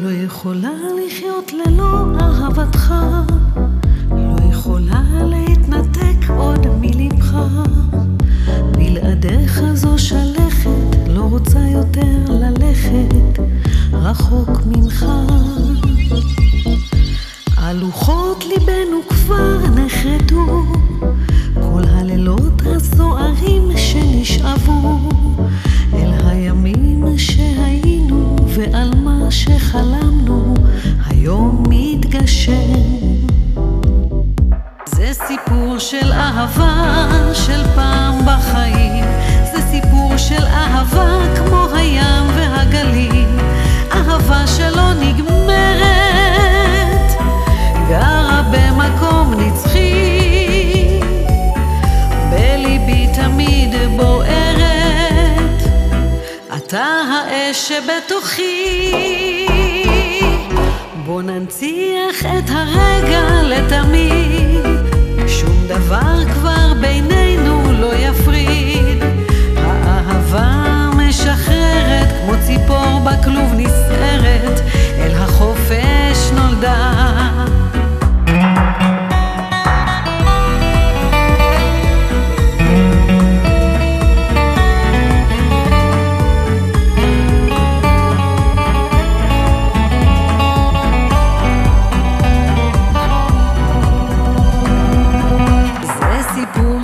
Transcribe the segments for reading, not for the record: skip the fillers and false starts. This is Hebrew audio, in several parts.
לא יכולה לחיות ללא אהבתך, לא יכולה להתנתק עוד מלבך. בלעדיך זו שלכת, לא רוצה יותר ללכת רחוק ממך. הלוחות ליבנו כבר נחרטו, כל הלילות הסוערים שנשאבו אל הימים שהיינו ועל מה שחלמנו היום מתגשם. זה סיפור של אהבה של פעם בחיים, זה סיפור של אהבה כמו הים והגלים, אהבה שלא נגמרת, גרה במקום נצחי, בליבי תמיד בוערת, אתה האש שבתוכי. בוא ננציח את הרגע לתמיד, שום דבר כבר בינינו לא יפריד, האהבה משחררת כמו ציפור בכלוב נסערת, אל החופש נולדה.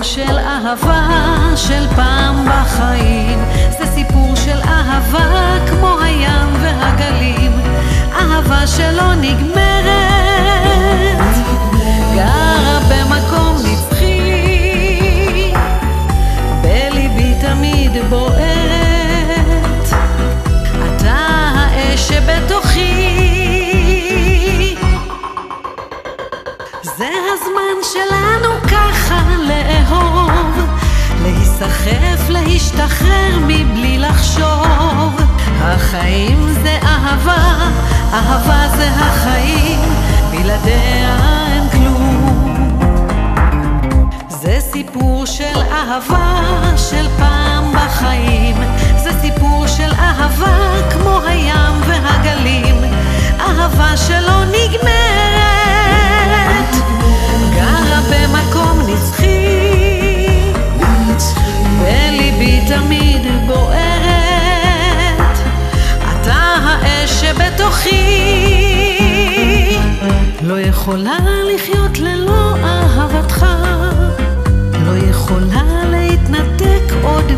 של אהבה של פעם בחיים, זה סיפור של אהבה כמו הים והגלים, אהבה שלא נגמרת, גרה במקום נצחי, בליבי תמיד בוערת, אתה האש שבתוכי. זה הזמן שלנו ככה לאהוב, להיסחף, להשתחרר מבלי לחשוב. החיים זה אהבה, אהבה זה החיים, בלעדיה אין כלום. זה סיפור של אהבה של פעם בחיים, זה סיפור של אהבה כמו הים והגלים, אהבה שלא נגמרת, גרה במקום נצחי, בליבי תמיד בוערת, אתה האש שבתוכי. לא יכולה לחיות ללא אהבתך, לא יכולה להתנתק עוד